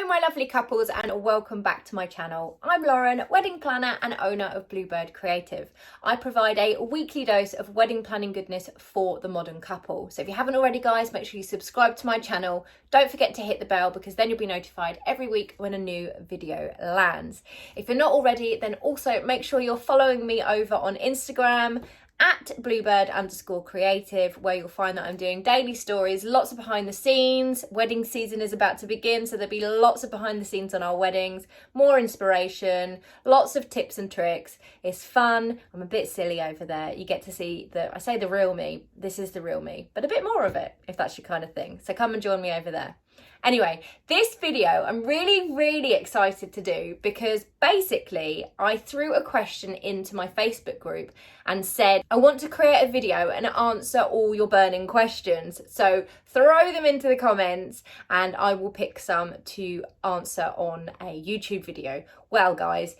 Hello my lovely couples and welcome back to my channel. I'm Lauren, wedding planner and owner of Bluebird Creative. I provide a weekly dose of wedding planning goodness for the modern couple. So if you haven't already guys, make sure you subscribe to my channel. Don't forget to hit the bell because then you'll be notified every week when a new video lands. If you're not already, then also make sure you're following me over on Instagram at bluebird_creative, where you'll find that I'm doing daily stories, lots of behind the scenes. Wedding season is about to begin, so there'll be lots of behind the scenes on our weddings, more inspiration, lots of tips and tricks. It's fun. I'm a bit silly over there. You get to see I say the real me. This is the real me, but a bit more of it if that's your kind of thing. So come and join me over there. Anyway, this video I'm really excited to do because basically I threw a question into my Facebook group and said, I want to create a video and answer all your burning questions. So throw them into the comments and I will pick some to answer on a YouTube video. Well, guys,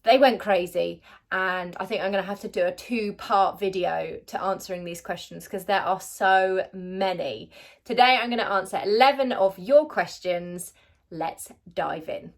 they went crazy and I think I'm going to have to do a 2-part video to answering these questions because there are so many. Today I'm going to answer 11 of your questions. Let's dive in.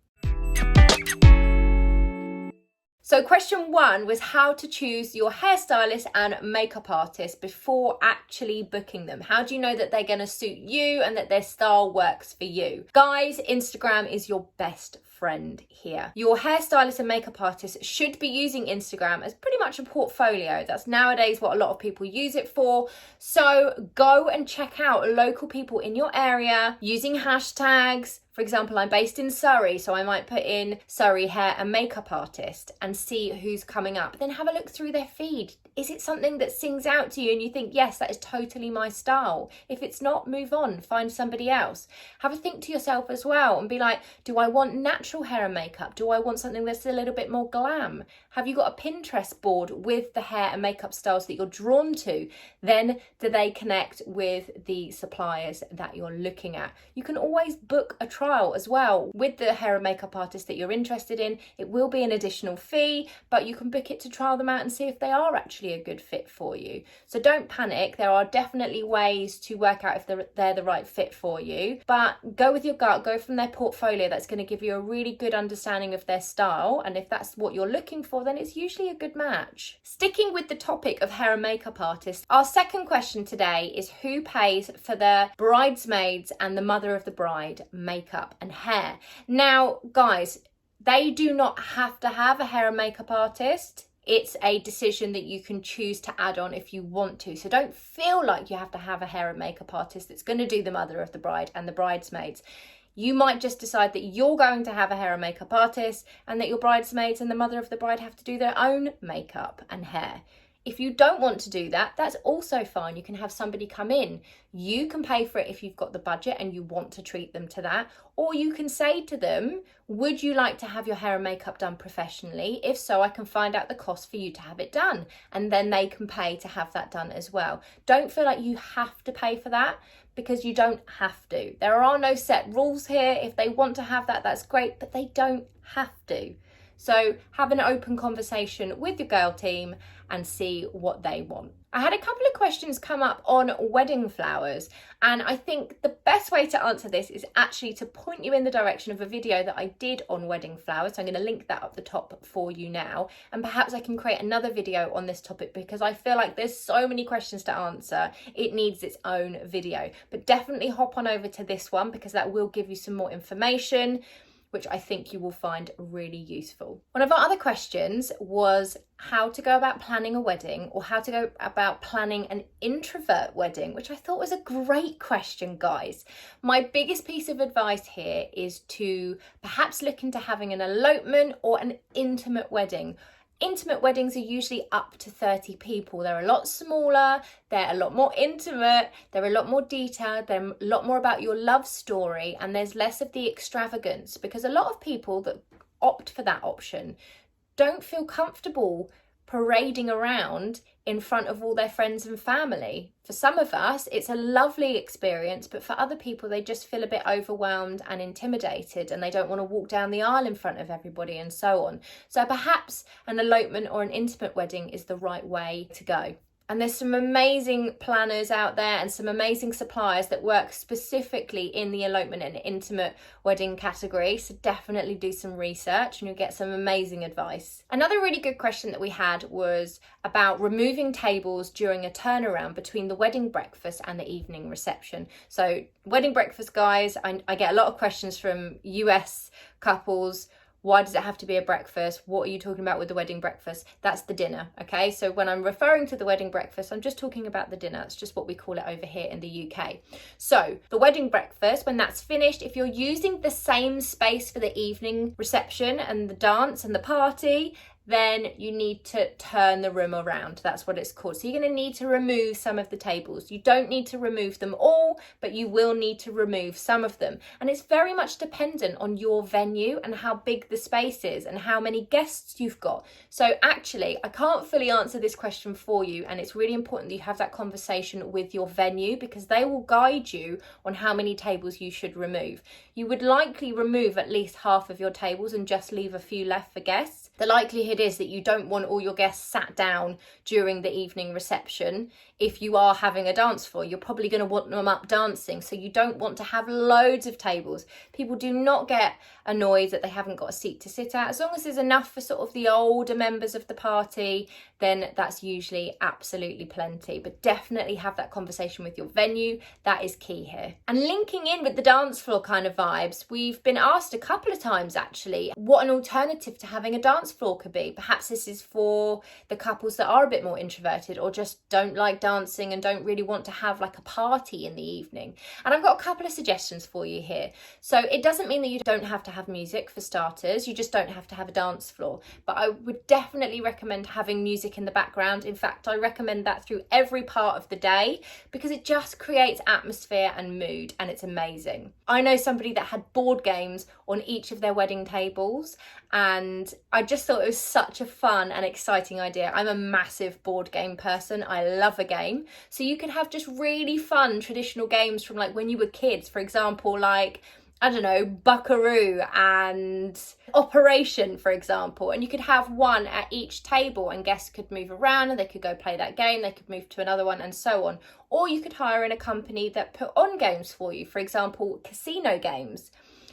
So question 1 was how to choose your hairstylist and makeup artist before actually booking them. How do you know that they're going to suit you and that their style works for you? Guys, Instagram is your best friend here. Your hairstylist and makeup artist should be using Instagram as pretty much a portfolio. That's nowadays what a lot of people use it for. So go and check out local people in your area using hashtags. For example, I'm based in Surrey, so I might put in Surrey hair and makeup artist and see who's coming up. Then have a look through their feed. Is it something that sings out to you and you think, yes, that is totally my style? If it's not, move on, find somebody else. Have a think to yourself as well and be like, do I want natural hair and makeup? Do I want something that's a little bit more glam? Have you got a Pinterest board with the hair and makeup styles that you're drawn to? Then do they connect with the suppliers that you're looking at? You can always book a trial as well with the hair and makeup artist that you're interested in. It will be an additional fee, but you can book it to trial them out and see if they are actually a good fit for you. So don't panic. There are definitely ways to work out if they're the right fit for you, but go with your gut, go from their portfolio. That's going to give you a really good understanding of their style, and if that's what you're looking for, then it's usually a good match. Sticking with the topic of hair and makeup artists, our second question today is who pays for the bridesmaids and the mother of the bride makeup and hair? Now, guys, they do not have to have a hair and makeup artist. It's a decision that you can choose to add on if you want to. So don't feel like you have to have a hair and makeup artist that's going to do the mother of the bride and the bridesmaids. You might just decide that you're going to have a hair and makeup artist and that your bridesmaids and the mother of the bride have to do their own makeup and hair. If you don't want to do that, that's also fine. You can have somebody come in. You can pay for it if you've got the budget and you want to treat them to that. Or you can say to them, would you like to have your hair and makeup done professionally? If so, I can find out the cost for you to have it done. And then they can pay to have that done as well. Don't feel like you have to pay for that because you don't have to. There are no set rules here. If they want to have that, that's great, but they don't have to. So have an open conversation with your girl team and see what they want. I had a couple of questions come up on wedding flowers, and I think the best way to answer this is actually to point you in the direction of a video that I did on wedding flowers. So I'm going to link that up the top for you now, and perhaps I can create another video on this topic because I feel like there's so many questions to answer. It needs its own video, but definitely hop on over to this one because that will give you some more information, which I think you will find really useful. One of our other questions was how to go about planning a wedding or how to go about planning an introvert wedding, which I thought was a great question, guys. My biggest piece of advice here is to perhaps look into having an elopement or an intimate wedding. Intimate weddings are usually up to 30 people. They're a lot smaller, they're a lot more intimate, they're a lot more detailed, they're a lot more about your love story, and there's less of the extravagance because a lot of people that opt for that option don't feel comfortable parading around in front of all their friends and family. For some of us, it's a lovely experience, but for other people, they just feel a bit overwhelmed and intimidated and they don't want to walk down the aisle in front of everybody and so on. So perhaps an elopement or an intimate wedding is the right way to go. And there's some amazing planners out there and some amazing suppliers that work specifically in the elopement and intimate wedding category. So definitely do some research and you'll get some amazing advice. Another really good question that we had was about removing tables during a turnaround between the wedding breakfast and the evening reception. So wedding breakfast, guys, I get a lot of questions from US couples. Why does it have to be a breakfast? What are you talking about with the wedding breakfast? That's the dinner, okay? So when I'm referring to the wedding breakfast, I'm just talking about the dinner. It's just what we call it over here in the UK. So the wedding breakfast, when that's finished, if you're using the same space for the evening reception and the dance and the party, then you need to turn the room around. That's what it's called. So you're going to need to remove some of the tables. You don't need to remove them all, but you will need to remove some of them. And it's very much dependent on your venue and how big the space is and how many guests you've got. So actually, I can't fully answer this question for you, and it's really important that you have that conversation with your venue because they will guide you on how many tables you should remove. You would likely remove at least half of your tables and just leave a few left for guests. The likelihood is that you don't want all your guests sat down during the evening reception. If you are having a dance floor, you're probably going to want them up dancing. So you don't want to have loads of tables. People do not get annoyed that they haven't got a seat to sit at. As long as there's enough for sort of the older members of the party, then that's usually absolutely plenty. But definitely have that conversation with your venue. That is key here. And linking in with the dance floor kind of vibes, we've been asked a couple of times actually what an alternative to having a dance floor could be. Perhaps this is for the couples that are a bit more introverted or just don't like dancing and don't really want to have like a party in the evening. And I've got a couple of suggestions for you here. So it doesn't mean that you don't have to have music for starters. You just don't have to have a dance floor. But I would definitely recommend having music in the background. In fact, I recommend that through every part of the day because it just creates atmosphere and mood, and it's amazing. I know somebody that had board games on each of their wedding tables, and I just thought it was such a fun and exciting idea. I'm a massive board game person. I love a game. So you could have just really fun traditional games from like when you were kids, for example, like I don't know, Buckaroo and Operation, for example. And you could have one at each table and guests could move around and they could go play that game. They could move to another one and so on. Or you could hire in a company that put on games for you, for example, casino games.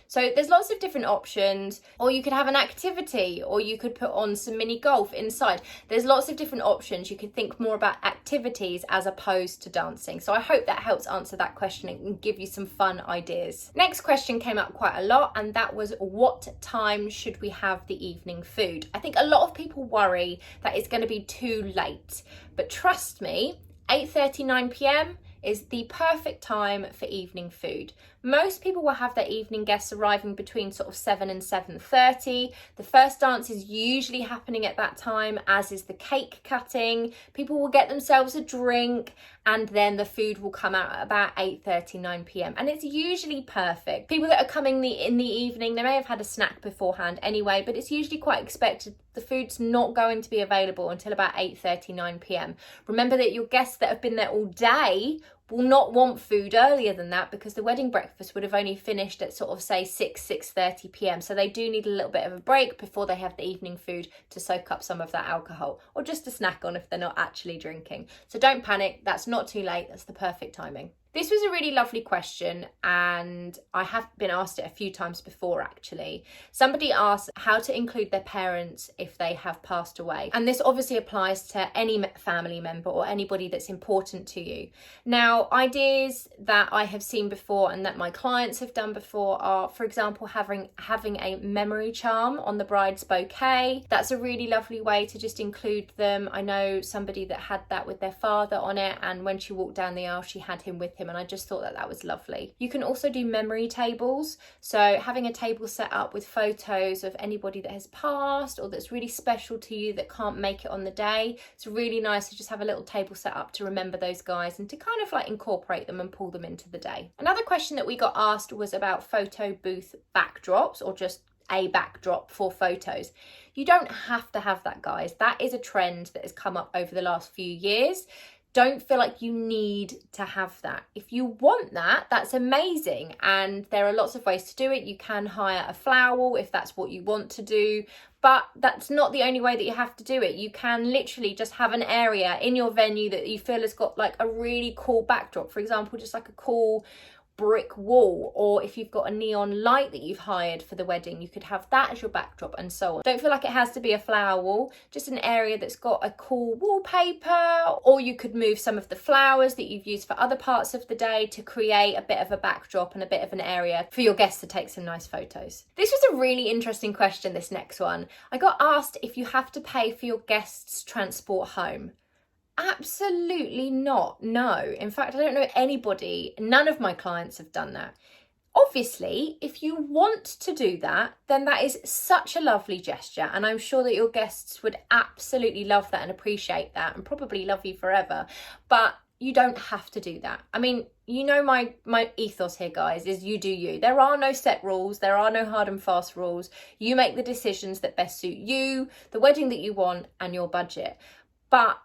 So there's lots of different options, or you could have an activity, or you could put on some mini golf inside. There's lots of different options. You could think more about activities as opposed to dancing. So I hope that helps answer that question and give you some fun ideas. Next question came up quite a lot, and that was what time should we have the evening food? I think a lot of people worry that it's going to be too late, but trust me, 8:30, 9 p.m. is the perfect time for evening food. Most people will have their evening guests arriving between sort of 7 and 7:30. The first dance is usually happening at that time, as is the cake cutting. People will get themselves a drink and then the food will come out at about 8:30, 9 p.m. And it's usually perfect. People that are coming in the evening, they may have had a snack beforehand anyway, but it's usually quite expected. The food's not going to be available until about 8:30, 9 p.m. Remember that your guests that have been there all day will not want food earlier than that because the wedding breakfast would have only finished at sort of say 6:30 p.m. So they do need a little bit of a break before they have the evening food to soak up some of that alcohol or just a snack on if they're not actually drinking. So don't panic, that's not too late, that's the perfect timing. This was a really lovely question and I have been asked it a few times before actually. Somebody asked how to include their parents if they have passed away. And this obviously applies to any family member or anybody that's important to you. Now, ideas that I have seen before and that my clients have done before are, for example, having a memory charm on the bride's bouquet. That's a really lovely way to just include them. I know somebody that had that with their father on it, and when she walked down the aisle, she had him with him. And I just thought that was lovely. You can also do memory tables. So having a table set up with photos of anybody that has passed or that's really special to you that can't make it on the day. It's really nice to just have a little table set up to remember those guys and to kind of like incorporate them and pull them into the day. Another question that we got asked was about photo booth backdrops or just a backdrop for photos. You don't have to have that, guys. That is a trend that has come up over the last few years. don't feel like you need to have that. If you want that, that's amazing. And there are lots of ways to do it. You can hire a flower wall if that's what you want to do, but that's not the only way that you have to do it. You can literally just have an area in your venue that you feel has got like a really cool backdrop. For example, just like a cool brick wall, or if you've got a neon light that you've hired for the wedding, you could have that as your backdrop, and so on. Don't feel like it has to be a flower wall, just an area that's got a cool wallpaper, or you could move some of the flowers that you've used for other parts of the day to create a bit of a backdrop and a bit of an area for your guests to take some nice photos. This was a really interesting question, this next one. I got asked if you have to pay for your guests' transport home. Absolutely not. No. In fact, I don't know anybody, none of my clients have done that. Obviously, if you want to do that, then that is such a lovely gesture, and I'm sure that your guests would absolutely love that and appreciate that and probably love you forever. But you don't have to do that. I mean, you know, my ethos here, guys, is you do you. There are no set rules. There are no hard and fast rules. You make the decisions that best suit you, the wedding that you want, and your budget. But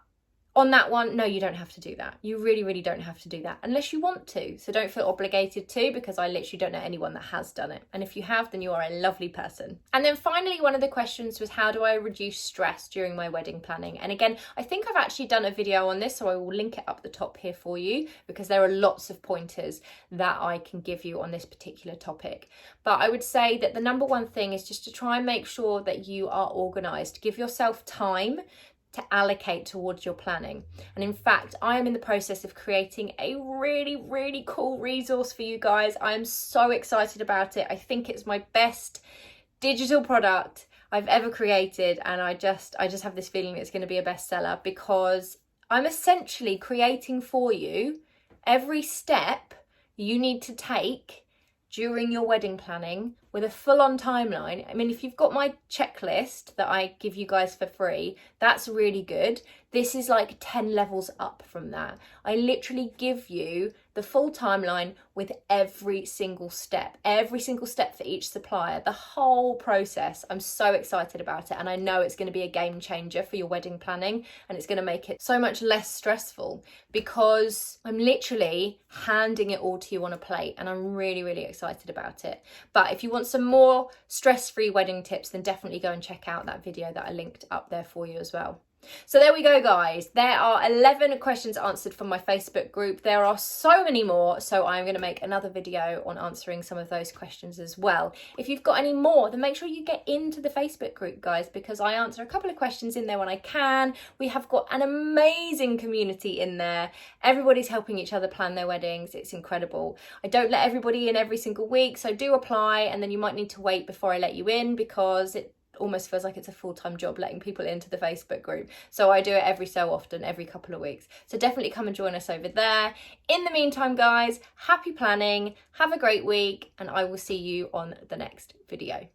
on that one, no, you don't have to do that. You really, really don't have to do that unless you want to. So don't feel obligated to, because I literally don't know anyone that has done it. And if you have, then you are a lovely person. And then finally, one of the questions was, how do I reduce stress during my wedding planning? And again, I think I've actually done a video on this, so I will link it up the top here for you, because there are lots of pointers that I can give you on this particular topic. But I would say that the number one thing is just to try and make sure that you are organised. Give yourself time to allocate towards your planning. And in fact, I am in the process of creating a really, really cool resource for you guys. I am so excited about it. I think it's my best digital product I've ever created, and I just have this feeling it's going to be a bestseller, because I'm essentially creating for you every step you need to take during your wedding planning with a full-on timeline. I mean, if you've got my checklist that I give you guys for free, that's really good. This is like 10 levels up from that. I literally give you the full timeline with every single step for each supplier, the whole process. I'm so excited about it, and I know it's going to be a game changer for your wedding planning, and it's going to make it so much less stressful, because I'm literally handing it all to you on a plate, and I'm really, really excited about it. But if you want some more stress-free wedding tips, then definitely go and check out that video that I linked up there for you as well. So there we go, guys. There are 11 questions answered from my Facebook group. There are so many more, so I'm going to make another video on answering some of those questions as well. If you've got any more, then make sure you get into the Facebook group, guys, because I answer a couple of questions in there when I can. We have got an amazing community in there. Everybody's helping each other plan their weddings. It's incredible. I don't let everybody in every single week, so do apply, and then you might need to wait before I let you in, because it almost feels like it's a full-time job letting people into the Facebook group. So I do it every so often, every couple of weeks. So definitely come and join us over there. In the meantime, guys, happy planning, have a great week, and I will see you on the next video.